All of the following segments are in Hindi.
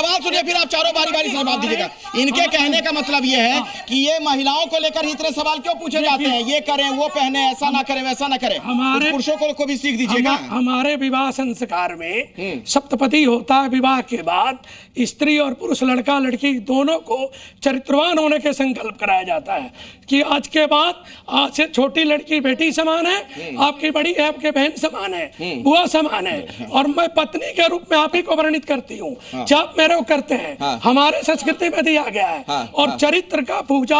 सवाल सुनिए, फिर आप चारों बारी बारी से जवाब दीजिएगा। इनके कहने का मतलब ये है कि ये महिलाओं को लेकर इतने सवाल क्यों पूछे जाते हैं, ये करें वो पहने, ऐसा ना करें वैसा ना करें। हमारे पुरुषों को भी सीख दीजिएगा। हमारे विवाह संस्कार में सप्तपदी होता है। विवाह के बाद स्त्री और पुरुष, लड़का लड़की दोनों को चरित्रवान होने के संकल्प कराया जाता है कि आज के बाद, आज से छोटी लड़की बेटी समान है, आपकी बड़ी है आपके बहन समान है, बुआ समान है, और मैं पत्नी के रूप में आप ही को वर्णित करती हूँ, जब मेरे को करते हैं। हमारे संस्कृति में दिया गया है। और चरित्र का पूजा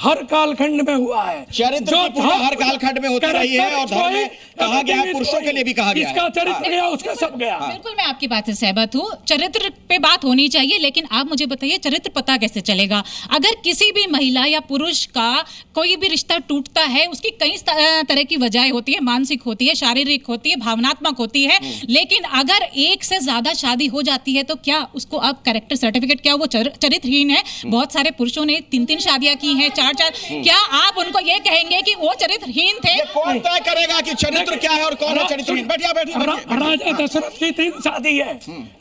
हर कालखंड में हुआ है। चरित्र की पूजा हर कालखंड में होती रही है और धर्म में कहा गया है, पुरुषों के लिए भी कहा गया है। इसका चरित्र गया, उसका सब गया। बिल्कुल, मैं आपकी बात से सहमत हूँ, चरित्र पे बात होनी चाहिए। लेकिन आप मुझे बताइए, चरित्र पता कैसे चलेगा? अगर किसी भी महिला या पुरुष का कोई भी रिश्ता टूटता है, उसकी कई तरह की वजह होती है, मानसिक होती है, शारीरिक होती है, भावनात्मक होती है। लेकिन अगर एक से ज्यादा शादी हो जाती है तो क्या उसको आप कैरेक्टर सर्टिफिकेट, क्या वो चरित्रहीन है? बहुत सारे पुरुषों ने 3-3 शादियां की हैं, 4-4। क्या आप उनको ये कहेंगे कि वो चरित्रहीन थे? कौन तय करेगा कि चरित्र क्या है और कौन है चरित्रहीन? बैठिए बैठिए। राजा दशरथ की 3 शादी है।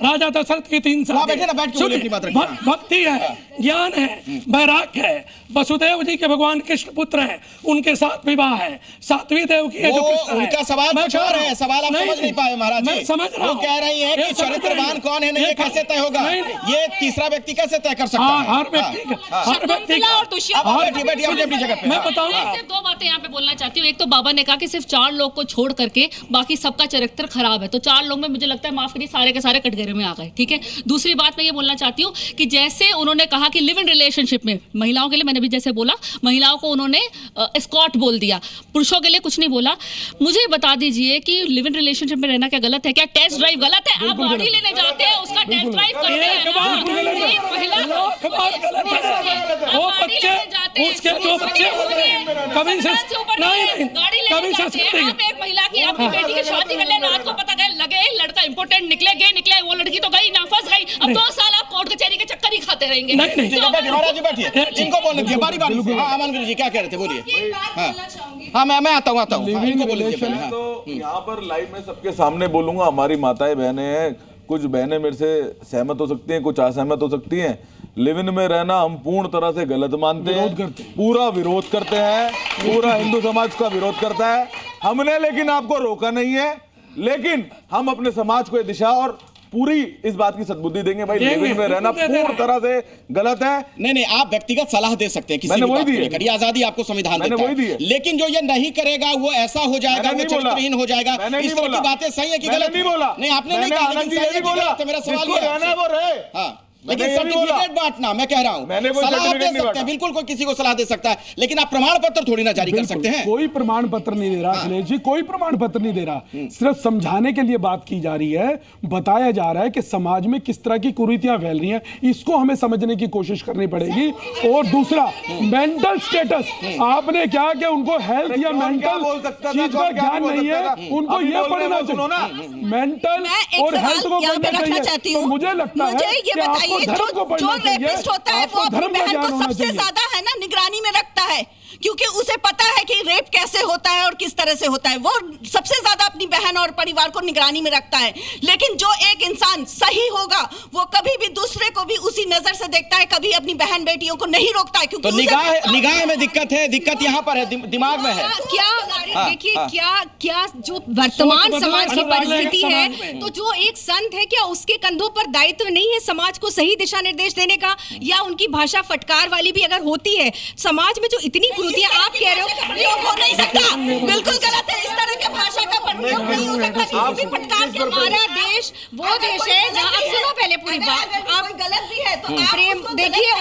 राजा दशरथ की 3 शादी, भक्ति है, ज्ञान है, वैराग्य है। वसुदेव जी के भगवान कृष्ण पुत्र हैं, उनके साथ विवाह है। सातवीं देव की है जो कृष्ण है। उनका सवाल कुछ और है, सवाल आप समझ नहीं पाए महाराज जी। मैं समझ रहा हूं। वो कह रही हैं कि चरित्रवान कौन है, नहीं, ये कैसे तय होगा? ये तीसरा व्यक्ति कैसे तय कर सकता है? हर व्यक्ति और दुष्यंत। अपनी जगह पे मैं बताऊंगा। सिर्फ 2 बातें यहाँ पे बोलना चाहती हूँ। एक तो बाबा ने कहा कि सिर्फ 4 लोग को छोड़ करके बाकी सबका चरित्र खराब है, तो 4 लोग में मुझे लगता है, माफ करिए, सारे के सारे कटघरे में आ गए। ठीक है। दूसरी बात मैं ये बोलना चाहती हूँ कि जैसे उन्होंने कहा कि लिव इन रिलेशनशिप में महिलाओं के लिए, मैंने भी जैसे बोला, महिलाओं को उन्होंने एस्कॉर्ट बोल दिया, पुरुषों के लिए कुछ नहीं बोला। मुझे बता दीजिए कि लिव इन रिलेशनशिप में रहना क्या गलत है? क्या टेस्ट ड्राइव गलत है? आप गाड़ी लेने जाते हैं, उसका टेस्ट ड्राइव करते हैं। एक महिला की अपनी बेटी की शादी कर ले, रात को पता लगे लड़का इंपोर्टेंट निकले, गए निकले, वो लड़की तो गई ना, फंस गई। अब 2 साल आप कोर्ट कचहरी के चक्कर ही खाते रहेंगे। महाराज जी बैठिए, इनको बोलने दीजिए बारी बारी से। हाँ, अमन गुरु जी क्या कह रहे थे, बोलिए। हाँ, मैं आता हूँ। तो यहाँ पर लाइव में सबके सामने बोलूंगा, हमारी माताएं बहनें हैं, कुछ बहनें मेरे से सहमत हो सकती हैं, कुछ असहमत हो सकती हैं। लिव इन में रहना हम पूर्ण तरह से गलत मानते हैं, पूरा विरोध करते हैं, पूरा हिंदू समाज का विरोध करता है। हमने लेकिन आपको रोका नहीं है, लेकिन हम अपने समाज को दिशा और पूरी इस बात की सद्बुद्धि देंगे, भाई लिव इन में रहना पूर्ण तरह से गलत है। नहीं, आप व्यक्तिगत सलाह दे सकते हैं, किसी भी बात को लेकर, ये आजादी आपको संविधान देता है। लेकिन जो ये नहीं करेगा वो ऐसा हो जाएगा, वो चरित्रहीन हो जाएगा। इस तरह की बातें सही है कि गलत? नहीं बोला। नहीं, आपने नहीं कहा, लेकिन सही है कि गलत है, मेरा सवाल ये है। लेकिन सर्टिफिकेट बांटना, मैं कह रहा हूं, सलाह दे सकते हैं, बिल्कुल कोई किसी को सलाह दे सकता है, लेकिन आप प्रमाण पत्र थोड़ी ना जारी कर सकते हैं। कोई प्रमाण पत्र नहीं दे रहा अखिलेश जी, कोई प्रमाण पत्र नहीं दे रहा। सिर्फ समझाने के लिए बात की जा रही है, बताया जा रहा है कि समाज में किस तरह की कुरीतियां फैल रही हैं, इसको हमें समझने की कोशिश करनी पड़ेगी। और दूसरा, मेंटल स्टेटस, आपने क्या कि उनको हेल्थ या मेंटल चीज का ज्ञान नहीं है, उनको ये पढ़ना चाहिए। मेंटल और हेल्थ को पढ़ना चाहिए। तो मुझे लगता है जो रेपिस्ट होता है वो अपनी बहन को सबसे ज्यादा है ना निगरानी में रखता है, क्योंकि उसे पता है कि रेप कैसे होता है और किस तरह से होता है। वो सबसे ज्यादा अपनी बहन और परिवार को निगरानी में रखता है। लेकिन जो एक इंसान सही होगा वो कभी भी दूसरे को भी उसी नजर से देखता है, कभी अपनी बहन बेटियों को नहीं रोकता है, क्योंकि तो निगाह में दिक्कत है, दिक्कत यहाँ पर है, दिमाग में है। क्या देखिए, क्या जो वर्तमान समाज की परिस्थिति है, तो जो एक संत है, क्या उसके कंधों पर दायित्व नहीं है समाज को सही दिशा निर्देश देने का? या उनकी भाषा फटकार वाली भी अगर होती है, समाज में जो इतनी कुरीतियां आप कह रहे हो, हो नहीं सकता, बिल्कुल गलत है। इस तरह की भाषा का प्रयोग नहीं हो सकता किसी भी फटकार के। हमारा देश वो देश है जहाँ, आप सुनो पहले पूरी बात, आप गलत भी है तो प्रेम देखिए,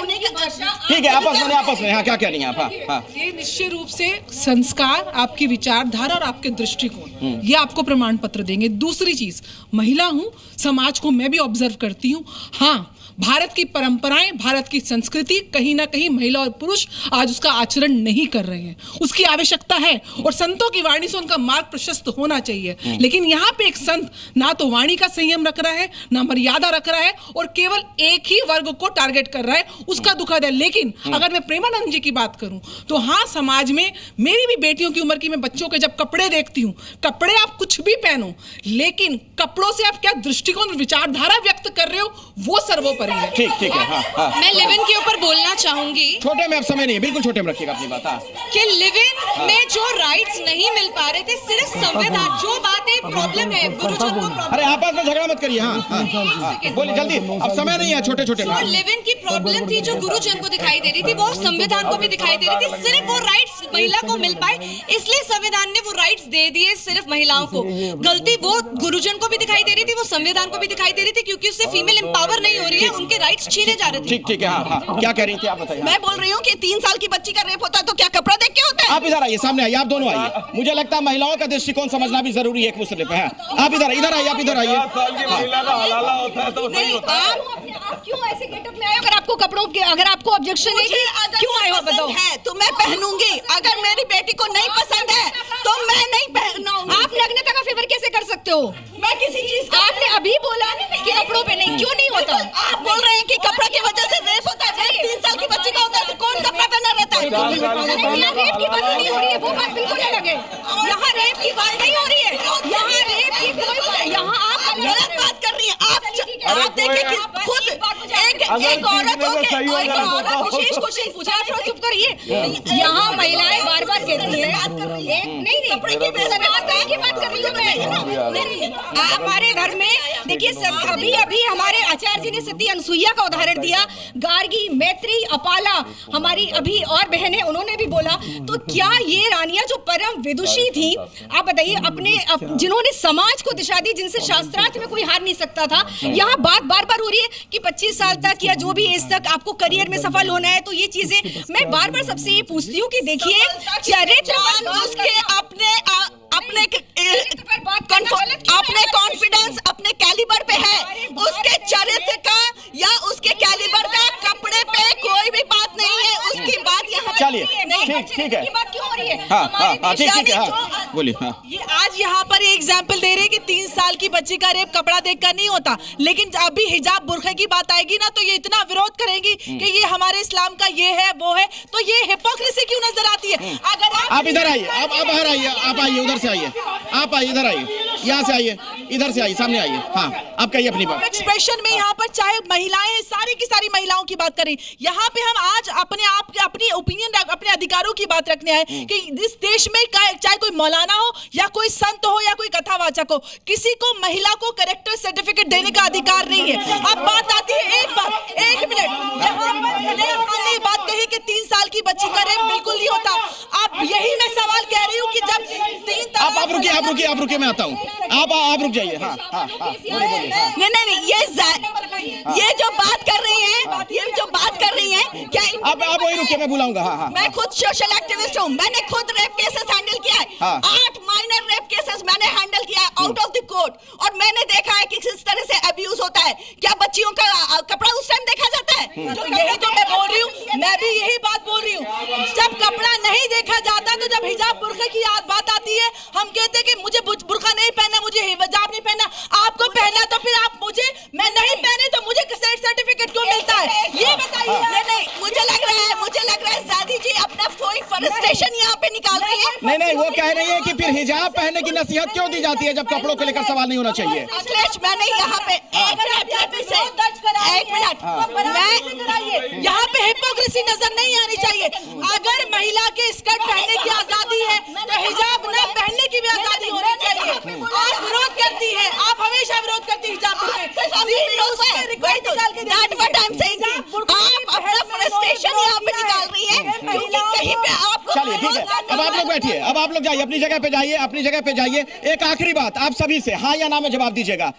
ठीक है, आपस में हाँ, क्या कह रही हैं आप? ये निश्चित रूप से संस्कार, आपकी विचारधारा और आपके दृष्टिकोण, ये आपको प्रमाण पत्र देंगे। दूसरी चीज, महिला हूँ, समाज को मैं भी ऑब्जर्व करती हूँ। हाँ, भारत की परंपराएं, भारत की संस्कृति, कहीं ना कहीं महिला और पुरुष आज उसका आचरण नहीं कर रहे हैं। उसकी आवश्यकता है और संतों की वाणी से उनका मार्ग प्रशस्त होना चाहिए। लेकिन यहाँ पे एक संत ना तो वाणी का संयम रख रहा है, ना मर्यादा रख रहा है, और केवल एक ही वर्ग को टारगेट कर रहा है, उसका दुखद है। लेकिन अगर मैं प्रेमानंद जी की बात करूं तो हाँ, समाज में मेरी भी बेटियों की उम्र की मैं बच्चों के जब कपड़े देखती हूँ, कपड़े आप कुछ भी पहनो, लेकिन कपड़ों से आप क्या दृष्टिकोण विचारधारा व्यक्त कर रहे हो वो सर्वोपरि है। ठीक है। हाँ। मैं लिव इन के ऊपर बोलना चाहूंगी, छोटे में अब समय नहीं है, बिल्कुल छोटे में रखिएगा अपनी बात। हाँ। कि लिव इन में जो राइट्स नहीं मिल पा रहे थे, सिर्फ संविधान, जो बातें प्रॉब्लम है गुरुजन को प्रॉब्लम, अरे आपस में झगड़ा मत करिए। हाँ, बोलिए जल्दी, अब समय नहीं है। छोटे जो लिव इन की प्रॉब्लम थी, जो गुरुजन को दिखाई दे रही थी, वो संविधान को भी दिखाई दे रही थी। सिर्फ वो राइट्स महिला को मिल पाए, इसलिए संविधान ने वो राइट्स दे दिए सिर्फ महिलाओं को। गलती वो गुरुजन को भी दिखाई दे रही थी, वो संविधान को भी दिखाई दे रही थी, क्योंकि उससे फीमेल एम्पावर नहीं हो रही है, उनके राइट्स छीने जा रहे थे। ठीक है। हाँ, क्या कह रही थी आप बताइए। मैं बोल रही हूँ कि 3 साल की बच्ची का रेप होता है तो क्या कपड़ा देख के होता है? आप इधर आइए, सामने आइए, आप दोनों आइए। मुझे लगता है महिलाओं का दृष्टिकोण समझना भी जरूरी है एक मुद्दे पे। आप इधर आइए, आप इधर आइए। आप क्यों ऐसे गेटअप में आए? अगर आपको कपड़ों के, अगर आपको ऑब्जेक्शन है, क्यों आए हो बताओ? है तो मैं पहनूंगी, अगर मेरी बेटी को नहीं पसंद है तो मैं नहीं पहनूंगी। आप नग्नता का फेवर कैसे कर सकते हो? मैं किसी चीज का, आपने अभी बोला कि कपड़ों पे नहीं, क्यों नहीं होता? आप बोल रहे हैं कि कपड़ा की वजह से रेप होता है। 3 साल की बच्ची का होता है तो कौन कपड़ा पहना रहता है? यहाँ रेप की बात नहीं हो रही है, वो बात बिल्कुल अलग है। यहाँ रेप की बात नहीं हो रही है, यहाँ रेप की कोई, यहाँ आप गलत बात कर रही हैं। आप देखिए कि खुद एक औरत हो के एक औरत विशेष क्वेश्चन पूछा, चुप करिए। यहाँ महिलाएं बार बार कहती है, नहीं कपड़े की बात कर रही हूँ मैं। हमारे घर में देखिए, अभी हमारे आचार्य जी ने सती अनसुईया का उदाहरण दिया, गार्गी, मैत्री, अपाला, हमारी अभी और बहनें, उन्होंने भी बोला। तो क्या ये रानियां जो परम विदुषी थी, आप बताइए, जिन्होंने समाज को दिशा दी, जिनसे शास्त्रार्थ में कोई हार नहीं सकता था, यहाँ बात बार बार हो रही है कि 25 साल तक या जो भी एज तक आपको करियर में सफल होना है, तो ये चीजें मैं बार बार सबसे ये पूछती हूँ कि देखिए, चरित्र उसके अपने कॉन्फिडेंस, अपने कैलिबर पे है, उसके चरित्र का या उसके कैलिबर का कपड़े पे कोई भी बात नहीं है। उसकी बात यहाँ चलिए, ठीक है। बात क्यों हो रही है? हाँ, ठीक है। बोलिए। हाँ, ये आज यहाँ पर एग्जाम्पल दे रहे हैं कि 3 साल की बच्ची का रेप कपड़ा देखकर नहीं होता, लेकिन अभी हिजाब बुर्खे की बात आएगी ना, तो ये इतना विरोध करेंगी कि ये हमारे इस्लाम का ये है वो है, तो ये हिपोक्रेसी क्यों नजर आती है? अगर आप इधर आइए, आप बाहर आइए, आप आइए, उधर से आइए, आप आइए, इधर आइए, यहाँ से आइए, इधर से आइए, सामने आइए। हाँ, आप कहिए अपनी बात। एक्सप्रेशन में यहाँ पर चाहे महिलाएं, सारी की सारी महिलाओं की बात करें, यहाँ पे हम आज अपनी ओपिनियन, अपने अधिकारों की बात रखने आए कि इस देश में चाहे कोई मौलाना हो या कोई संत हो या कोई कथावाचक हो, किसी को महिला को कैरेक्टर सर्टिफिकेट देने का अधिकार नहीं है। अब बात आती है, एक मिनट, यहाँ पर बात कही कि 3 साल की बच्ची का रेप बिल्कुल नहीं होता। अब यही मैं सवाल कह रही हूँ कि जब 3 आप रुकिए, मैं आता हूँ। आप रुक जाइए। हाँ, नहीं, ये जो बात कर रही है, क्या आप वही रुकिए, मैं बुलाऊंगा। हाँ। मैं खुद सोशल एक्टिविस्ट हूँ, मैंने खुद रेप केसेस हैंडल किया है। 8 माइनर रेप केसेस मैंने हैंडल किया है आउट ऑफ द कोर्ट, और मैंने देखा है कि किस तरह से अब्यूज होता है। क्या बच्चियों का कपड़ा उस टाइम देखा जाता है? यही तो मैं बोल रही हूँ, मैं भी यही बात बोल रही हूँ। जब कपड़ा नहीं देखा जाता, तो जब हिजाब बुर्का की बात आती है, हम कहते हैं कि मुझे बुर्का नहीं पहनना, मुझे हिजाब नहीं पहनना। आपको पहनना तो फिर आप मैं नहीं पहने तो मुझे सर्टिफिकेट क्यों मिलता है, ये बताइए। नहीं, मुझे लग रहा है जादी जी अपना कोई फ्रस्ट्रेशन यहाँ पे निकाल रही है। नहीं, वो कह रही है कि फिर हिजाब पहनने की नसीहत क्यों दी जाती है जब कपड़ों को लेकर सवाल नहीं होना चाहिए। अखिलेश, मैंने यहाँ पे एक मिनट, यहाँ पे हिपोक्रेसी नजर नहीं आनी चाहिए। अगर महिला के स्कर्ट पहनने की आजादी है, तो हिजाब न पहनने की भी आजादी होनी चाहिए। आप विरोध करती है, आप हमेशा विरोध करती है हिजाब चलिए, ठीक है। अब आप लोग बैठिए, अब आप लोग जाइए अपनी जगह पे जाइए। एक आखिरी बात आप सभी से, हाँ या ना में जवाब दीजिएगा।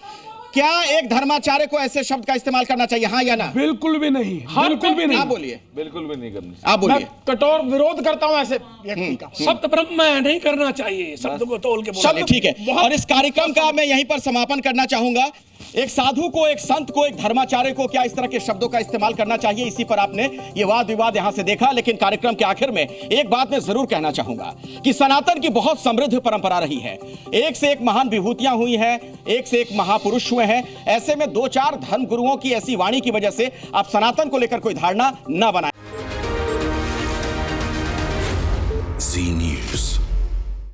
क्या एक धर्माचार्य को ऐसे शब्द का इस्तेमाल करना चाहिए, हाँ या ना? बिल्कुल भी नहीं, बिल्कुल भी नहीं। आप बोलिए। बिल्कुल भी नहीं करना। आप बोलिए। कठोर विरोध करता हूं ऐसे व्यक्ति का। शब्द ब्रह्म नहीं करना चाहिए, शब्द को तोल के बोलना। चलिए, ठीक है। और इस कार्यक्रम का मैं यहीं पर समापन करना चाहूंगा। एक साधु को, एक संत को, एक धर्माचार्य को क्या इस तरह के शब्दों का इस्तेमाल करना चाहिए, इसी पर आपने ये वाद विवाद यहां से देखा। लेकिन कार्यक्रम के आखिर में एक बात मैं जरूर कहना चाहूंगा कि सनातन की बहुत समृद्ध परंपरा रही है, एक से एक महान विभूतियां हुई हैं, एक से एक महापुरुष हुए हैं। ऐसे में 2-4 धर्म गुरुओं की ऐसी वाणी की वजह से आप सनातन को लेकर कोई धारणा न बनाएं।